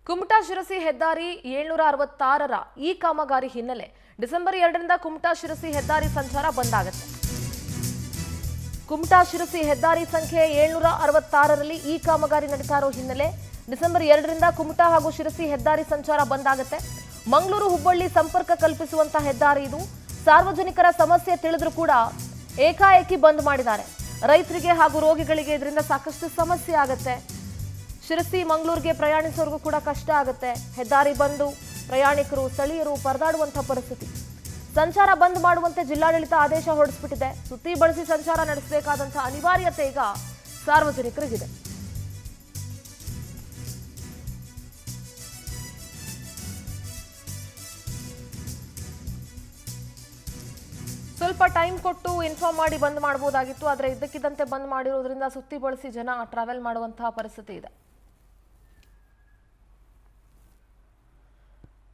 ಕುಮಟಾ ಶಿರಸಿ ಹೆದ್ದಾರಿ 766ರ ಈ ಕಾಮಗಾರಿ ಹಿನ್ನೆಲೆ ಡಿಸೆಂಬರ್ 2ರಿಂದ ಕುಮಟಾ ಶಿರಸಿ ಹೆದ್ದಾರಿ ಸಂಚಾರ ಬಂದ್ ಆಗುತ್ತೆ. ಕುಮಟಾ ಶಿರಸಿ ಹೆದ್ದಾರಿ ಸಂಖ್ಯೆ 766ರಲ್ಲಿ ಈ ಕಾಮಗಾರಿ ನಡೀತಾ ಇರೋ ಹಿನ್ನೆಲೆ ಡಿಸೆಂಬರ್ 2ರಿಂದ ಕುಮಟಾ ಹಾಗೂ ಶಿರಸಿ ಹೆದ್ದಾರಿ ಸಂಚಾರ ಬಂದ್ ಆಗುತ್ತೆ. ಮಂಗಳೂರು ಹುಬ್ಬಳ್ಳಿ ಸಂಪರ್ಕ ಕಲ್ಪಿಸುವಂತ ಹೆದ್ದಾರಿ ಇದು. ಸಾರ್ವಜನಿಕರ ಸಮಸ್ಯೆ ತಿಳಿದ್ರೂ ಕೂಡ ಏಕಾಏಕಿ ಬಂದ್ ಮಾಡಿದ್ದಾರೆ. ರೈತರಿಗೆ ಹಾಗೂ ರೋಗಿಗಳಿಗೆ ಇದರಿಂದ ಸಾಕಷ್ಟು ಸಮಸ್ಯೆ ಆಗುತ್ತೆ. ಶಿರಸಿ ಮಂಗಳೂರಿಗೆ ಪ್ರಯಾಣಿಸೋರ್ಗೂ ಕೂಡ ಕಷ್ಟ ಆಗುತ್ತೆ. ಹೆದ್ದಾರಿ ಬಂದು ಪ್ರಯಾಣಿಕರು ಸ್ಥಳೀಯರು ಪರದಾಡುವಂತಹ ಪರಿಸ್ಥಿತಿ. ಸಂಚಾರ ಬಂದ್ ಮಾಡುವಂತೆ ಜಿಲ್ಲಾಡಳಿತ ಆದೇಶ ಹೊರಡಿಸಿಬಿಟ್ಟಿದೆ. ಸುತ್ತಿ ಬಳಸಿ ಸಂಚಾರ ನಡೆಸಬೇಕಾದಂತಹ ಅನಿವಾರ್ಯತೆ ಈಗ ಸಾರ್ವಜನಿಕರಿಗಿದೆ. ಸ್ವಲ್ಪ ಟೈಮ್ ಕೊಟ್ಟು ಇನ್ಫಾರ್ಮ್ ಮಾಡಿ ಬಂದ್ ಮಾಡಬಹುದಾಗಿತ್ತು. ಆದರೆ ಇದ್ದಕ್ಕಿದ್ದಂತೆ ಬಂದ್ ಮಾಡಿರೋದ್ರಿಂದ ಸುತ್ತಿ ಬಳಸಿ ಜನ ಟ್ರಾವೆಲ್ ಮಾಡುವಂತಹ ಪರಿಸ್ಥಿತಿ ಇದೆ.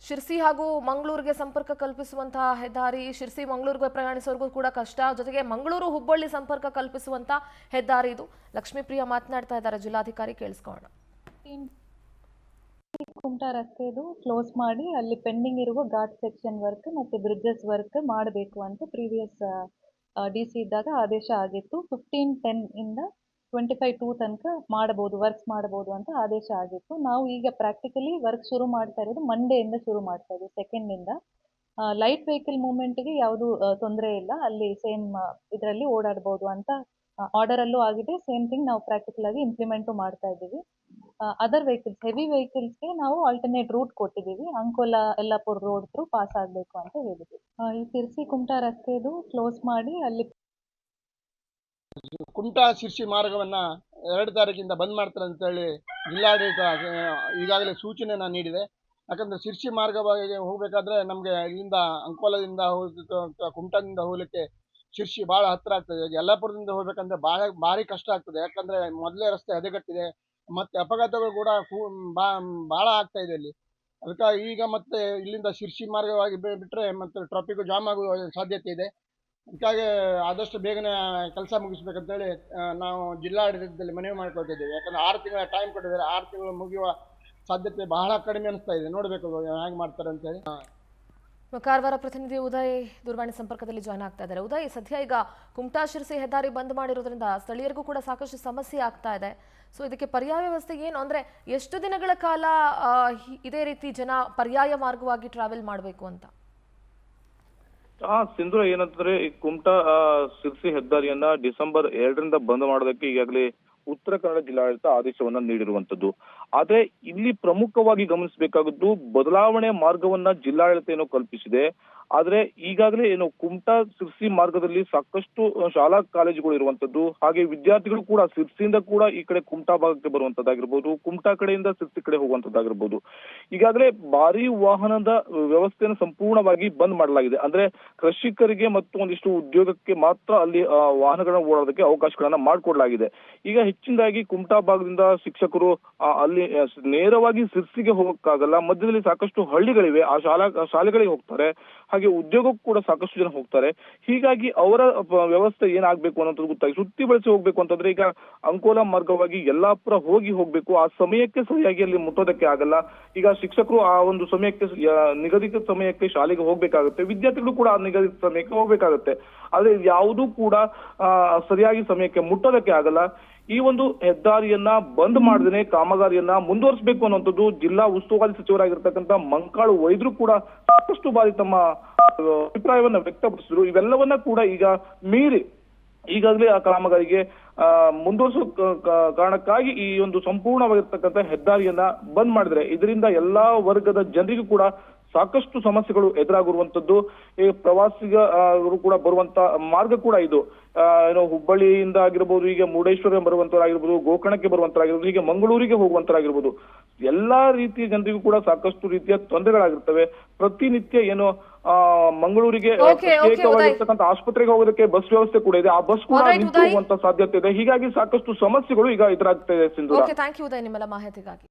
ಶಿರ್ಸಿ ಹಾಗೂ ಮಂಗಳೂರಿಗೆ ಸಂಪರ್ಕ ಕಲ್ಪಿಸುವಂತಹ ಹೆದ್ದಾರಿ, ಶಿರ್ಸಿ ಮಂಗಳೂರಿಗೆ ಪ್ರಯಾಣಿಸೋರ್ಗೂ ಕೂಡ ಕಷ್ಟ. ಜೊತೆಗೆ ಮಂಗಳೂರು ಹುಬ್ಬಳ್ಳಿ ಸಂಪರ್ಕ ಕಲ್ಪಿಸುವಂತ ಹೆದ್ದಾರಿ ಇದು. ಲಕ್ಷ್ಮೀಪ್ರಿಯ ಮಾತನಾಡ್ತಾ ಇದ್ದಾರೆ, ಜಿಲ್ಲಾಧಿಕಾರಿ ಕೇಳಿಸ್ಕೊಳ್ಳೋಣ. ಕುಮಟಾ ರಸ್ತೆದು ಕ್ಲೋಸ್ ಮಾಡಿ ಅಲ್ಲಿ ಪೆಂಡಿಂಗ್ ಇರುವ ಘಾಟ್ ಸೆಕ್ಷನ್ ವರ್ಕ್ ಮತ್ತೆ ಬ್ರಿಡ್ಜಸ್ ವರ್ಕ್ ಮಾಡಬೇಕು ಅಂತ ಪ್ರೀವಿಯಸ್ DC ಇದ್ದಾಗ ಆದೇಶ ಆಗಿತ್ತು. 15/10 ಇಂದ 25/2 ತನಕ ಮಾಡಬಹುದು, ವರ್ಕ್ಸ್ ಮಾಡಬಹುದು ಅಂತ ಆದೇಶ ಆಗಿತ್ತು. ನಾವು ಈಗ ಪ್ರಾಕ್ಟಿಕಲಿ ವರ್ಕ್ ಶುರು ಮಾಡ್ತಾ ಇರೋದು ಮಂಡೆಯಿಂದ ಶುರು ಮಾಡ್ತಾ ಇದ್ದೀವಿ, 2nd ಇಂದ. ಲೈಟ್ ವೆಹಿಕಲ್ ಮೂವ್ಮೆಂಟ್ಗೆ ಯಾವುದು ತೊಂದರೆ ಇಲ್ಲ, ಅಲ್ಲಿ ಸೇಮ್ ಇದರಲ್ಲಿ ಓಡಾಡಬಹುದು ಅಂತ ಆರ್ಡರ್ ಅಲ್ಲೂ ಆಗಿದೆ. ಸೇಮ್ ಥಿಂಗ್ ನಾವು ಪ್ರಾಕ್ಟಿಕಲ್ ಆಗಿ ಇಂಪ್ಲಿಮೆಂಟು ಮಾಡ್ತಾ ಇದ್ದೀವಿ. ಅದರ್ ವೆಹಿಕಲ್ಸ್, ಹೆವಿ ವೆಹಿಕಲ್ಸ್ಗೆ ನಾವು ಆಲ್ಟರ್ನೇಟ್ ರೂಟ್ ಕೊಟ್ಟಿದ್ದೀವಿ. Ankola Yellapur road through pass ಆಗಬೇಕು ಅಂತ ಹೇಳಿದ್ವಿ. ಈ ಶಿರ್ಸಿ ಕುಮಟಾ ರಸ್ತೆದು ಕ್ಲೋಸ್ ಮಾಡಿ ಅಲ್ಲಿ ಕುಮಟಾ ಶಿರ್ಸಿ ಮಾರ್ಗವನ್ನ 2 ತಾರೀಕಿಂದ ಬಂದ್ ಮಾಡ್ತಾರೆ ಅಂತ ಹೇಳಿ ಜಿಲ್ಲಾಡಳಿತ ಈಗಾಗಲೇ ಸೂಚನೆಯನ್ನ ನೀಡಿದೆ. ಯಾಕಂದ್ರೆ ಶಿರ್ಸಿ ಮಾರ್ಗವಾಗಿ ಹೋಗಬೇಕಾದ್ರೆ ನಮಗೆ ಇಲ್ಲಿಂದ ಅಂಕೋಲದಿಂದ ಕುಮಟಾದಿಂದ ಹೋಗ್ಲಿಕ್ಕೆ ಶಿರ್ಸಿ ಬಹಳ ಹತ್ರ ಆಗ್ತದೆ. ಯಲ್ಲಾಪುರದಿಂದ ಹೋಗ್ಬೇಕಂದ್ರೆ ಭಾರಿ ಕಷ್ಟ ಆಗ್ತದೆ. ಯಾಕಂದ್ರೆ ಮೊದಲೇ ರಸ್ತೆ ಹದಗೆಟ್ಟಿದೆ, ಮತ್ತೆ ಅಪಘಾತಗಳು ಕೂಡ ಬಹಳ ಆಗ್ತಾ ಇದೆ ಇಲ್ಲಿ. ಅದಕ್ಕಾಗಿ ಈಗ ಮತ್ತೆ ಇಲ್ಲಿಂದ ಶಿರ್ಸಿ ಮಾರ್ಗವಾಗಿ ಬಿಟ್ರೆ ಮತ್ತೆ ಟ್ರಾಫಿಕ್ ಜಾಮ್ ಆಗುವ ಸಾಧ್ಯತೆ ಇದೆ. ಅದಕ್ಕಾಗಿ ಆದಷ್ಟು ಬೇಗನೆ ಕೆಲಸ ಮುಗಿಸ್ಬೇಕಂತೇಳಿ ನಾವು ಜಿಲ್ಲಾಡಳಿತದಲ್ಲಿ ಮನವಿ ಮಾಡ್ಕೊಳ್ತಿದ್ದೇವೆ. ಯಾಕಂದ್ರೆ 6 ತಿಂಗಳ ಟೈಮ್ ಕೊಟ್ಟಿದ್ದಾರೆ. 6 ತಿಂಗಳು ಮುಗಿಯುವ ಸಾಧ್ಯತೆ ಬಹಳ ಕಡಿಮೆ ಅನಿಸ್ತಾ ಇದೆ. ನೋಡ್ಬೇಕು ಹೇಗೆ ಮಾಡ್ತಾರೆ ಅಂತ ಹೇಳಿ. ಕಾರವಾರ ಪ್ರತಿನಿಧಿ ಉದಯ್ ದೂರವಾಣಿ ಸಂಪರ್ಕದಲ್ಲಿ ಜಾಯ್ನ್ ಆಗ್ತಾ ಇದ್ದಾರೆ. ಉದಯ್, ಸದ್ಯ ಈಗ ಕುಮಟಾ ಶಿರಸಿ ಹೆದ್ದಾರಿ ಬಂದ್ ಮಾಡಿರೋದ್ರಿಂದ ಸ್ಥಳೀಯರಿಗೂ ಕೂಡ ಸಾಕಷ್ಟು ಸಮಸ್ಯೆ ಆಗ್ತಾ ಇದೆ. ಸೊ ಇದಕ್ಕೆ ಪರ್ಯಾಯ ವ್ಯವಸ್ಥೆ ಏನು, ಅಂದ್ರೆ ಎಷ್ಟು ದಿನಗಳ ಕಾಲ ಇದೇ ರೀತಿ ಜನ ಪರ್ಯಾಯ ಮಾರ್ಗವಾಗಿ ಟ್ರಾವೆಲ್ ಮಾಡಬೇಕು ಅಂತ? ಸಿಂಧೂರ, ಏನಂತಂದ್ರೆ ಈ ಕುಮಟಾ ಶಿರ್ಸಿ ಹೆದ್ದಾರಿಯನ್ನ ಡಿಸೆಂಬರ್ 2ರಿಂದ ಬಂದ್ ಮಾಡೋದಕ್ಕೆ ಈಗಾಗಲೇ ಉತ್ತರ ಕನ್ನಡ ಜಿಲ್ಲಾಡಳಿತ ಆದೇಶವನ್ನ ನೀಡಿರುವಂತದ್ದು. ಆದ್ರೆ ಇಲ್ಲಿ ಪ್ರಮುಖವಾಗಿ ಗಮನಿಸಬೇಕಾದದ್ದು ಬದಲಾವಣೆ ಮಾರ್ಗವನ್ನ ಜಿಲ್ಲಾಡಳಿತ ಏನೋ ಕಲ್ಪಿಸಿದೆ. ಆದ್ರೆ ಈಗಾಗಲೇ ಏನು ಕುಮಟಾ ಶಿರ್ಸಿ ಮಾರ್ಗದಲ್ಲಿ ಸಾಕಷ್ಟು ಶಾಲಾ ಕಾಲೇಜುಗಳು ಇರುವಂತದ್ದು, ಹಾಗೆ ವಿದ್ಯಾರ್ಥಿಗಳು ಕೂಡ ಶಿರ್ಸಿಯಿಂದ ಕೂಡ ಈ ಕಡೆ ಕುಮಟಾ ಭಾಗಕ್ಕೆ ಬರುವಂತದ್ದಾಗಿರ್ಬೋದು, ಕುಮಟಾ ಕಡೆಯಿಂದ ಶಿರ್ಸಿ ಕಡೆ ಹೋಗುವಂತದ್ದಾಗಿರ್ಬೋದು. ಈಗಾಗಲೇ ಭಾರಿ ವಾಹನದ ವ್ಯವಸ್ಥೆಯನ್ನು ಸಂಪೂರ್ಣವಾಗಿ ಬಂದ್ ಮಾಡಲಾಗಿದೆ. ಅಂದ್ರೆ ಕೃಷಿಕರಿಗೆ ಮತ್ತು ಒಂದಿಷ್ಟು ಉದ್ಯೋಗಕ್ಕೆ ಮಾತ್ರ ಅಲ್ಲಿ ವಾಹನಗಳನ್ನ ಓಡಾಡೋದಕ್ಕೆ ಅವಕಾಶಗಳನ್ನ ಮಾಡಿಕೊಡ್ಲಾಗಿದೆ. ಈಗ ಹೆಚ್ಚಿನದಾಗಿ ಕುಮಟಾ ಭಾಗದಿಂದ ಶಿಕ್ಷಕರು ಅಲ್ಲಿ ನೇರವಾಗಿ ಶಿರ್ಸಿಗೆ ಹೋಗಕ್ಕಾಗಲ್ಲ. ಮಧ್ಯದಲ್ಲಿ ಸಾಕಷ್ಟು ಹಳ್ಳಿಗಳಿವೆ, ಆ ಶಾಲೆಗಳಿಗೆ ಹೋಗ್ತಾರೆ. ಹಾಗೆ ಉದ್ಯೋಗಕ್ಕೂ ಕೂಡ ಸಾಕಷ್ಟು ಜನ ಹೋಗ್ತಾರೆ. ಹೀಗಾಗಿ ಅವರ ವ್ಯವಸ್ಥೆ ಏನಾಗ್ಬೇಕು ಅನ್ನೋದು ಗೊತ್ತಾಗಿ ಸುತ್ತಿ ಬಳಸಿ ಹೋಗ್ಬೇಕು ಅಂತಂದ್ರೆ ಈಗ ಅಂಕೋಲಾ ಮಾರ್ಗವಾಗಿ ಯಲ್ಲಾಪುರ ಹೋಗ್ಬೇಕು. ಆ ಸಮಯಕ್ಕೆ ಸರಿಯಾಗಿ ಅಲ್ಲಿ ಮುಟ್ಟೋದಕ್ಕೆ ಆಗಲ್ಲ. ಈಗ ಶಿಕ್ಷಕರು ಆ ಒಂದು ಸಮಯಕ್ಕೆ ನಿಗದಿತ ಸಮಯಕ್ಕೆ ಶಾಲೆಗೆ ಹೋಗ್ಬೇಕಾಗುತ್ತೆ, ವಿದ್ಯಾರ್ಥಿಗಳು ಕೂಡ ಆ ನಿಗದಿತ ಸಮಯಕ್ಕೆ ಹೋಗ್ಬೇಕಾಗುತ್ತೆ. ಆದ್ರೆ ಯಾವುದೂ ಕೂಡ ಸರಿಯಾಗಿ ಸಮಯಕ್ಕೆ ಮುಟ್ಟೋದಕ್ಕೆ ಆಗಲ್ಲ. ಈ ಒಂದು ಹೆದ್ದಾರಿಯನ್ನ ಬಂದ್ ಮಾಡದೇನೆ ಕಾಮಗಾರಿಯನ್ನ ಮುಂದುವರಿಸಬೇಕು ಅನ್ನುವಂಥದ್ದು ಜಿಲ್ಲಾ ಉಸ್ತುವಾರಿ ಸಚಿವರಾಗಿರ್ತಕ್ಕಂಥ ಮಂಕಾಳು ವೈದ್ಯರು ಕೂಡ ಸಾಕಷ್ಟು ಬಾರಿ ತಮ್ಮ ಅಭಿಪ್ರಾಯವನ್ನ ವ್ಯಕ್ತಪಡಿಸಿದ್ರು. ಇವೆಲ್ಲವನ್ನ ಕೂಡ ಈಗ ಮೀರಿ ಈಗಾಗಲೇ ಆ ಕಾಮಗಾರಿಗೆ ಮುಂದುವರಿಸುವ ಕಾರಣಕ್ಕಾಗಿ ಈ ಒಂದು ಸಂಪೂರ್ಣವಾಗಿರ್ತಕ್ಕಂಥ ಹೆದ್ದಾರಿಯನ್ನ ಬಂದ್ ಮಾಡಿದ್ರೆ ಇದರಿಂದ ಎಲ್ಲಾ ವರ್ಗದ ಜನರಿಗೂ ಕೂಡ ಸಾಕಷ್ಟು ಸಮಸ್ಯೆಗಳು ಎದುರಾಗಿರುವಂತದ್ದು. ಈ ಪ್ರವಾಸಿಗರು ಕೂಡ ಬರುವಂತ ಮಾರ್ಗ ಕೂಡ ಇದು. ಏನೋ ಹುಬ್ಬಳ್ಳಿಯಿಂದ ಆಗಿರ್ಬೋದು, ಈಗ ಮುರುಡೇಶ್ವರ ಬರುವಂತರಾಗಿರ್ಬೋದು, ಗೋಕರ್ಣಕ್ಕೆ ಬರುವಂತರಾಗಿರ್ಬೋದು, ಹೀಗೆ ಮಂಗಳೂರಿಗೆ ಹೋಗುವಂತರಾಗಿರ್ಬೋದು, ಎಲ್ಲಾ ರೀತಿಯ ಜನರಿಗೂ ಕೂಡ ಸಾಕಷ್ಟು ರೀತಿಯ ತೊಂದರೆಗಳಾಗಿರ್ತವೆ. ಪ್ರತಿನಿತ್ಯ ಏನೋ ಮಂಗಳೂರಿಗೆ ಪ್ರತ್ಯೇಕವಾಗಿರ್ತಕ್ಕಂಥ ಆಸ್ಪತ್ರೆಗೆ ಹೋಗೋದಕ್ಕೆ ಬಸ್ ವ್ಯವಸ್ಥೆ ಕೂಡ ಇದೆ. ಆ ಬಸ್ ಕೂಡ ನಿಂತು ಹೋಗುವಂತ ಸಾಧ್ಯತೆ ಇದೆ. ಹೀಗಾಗಿ ಸಾಕಷ್ಟು ಸಮಸ್ಯೆಗಳು ಈಗ ಎದುರಾಗ್ತಾ ಇದೆ. ಸಿಂಧೂರ, ಥ್ಯಾಂಕ್ ಯು ಉದಯ್ ನಿಮ್ಮೆಲ್ಲ ಮಾಹಿತಿಗಾಗಿ.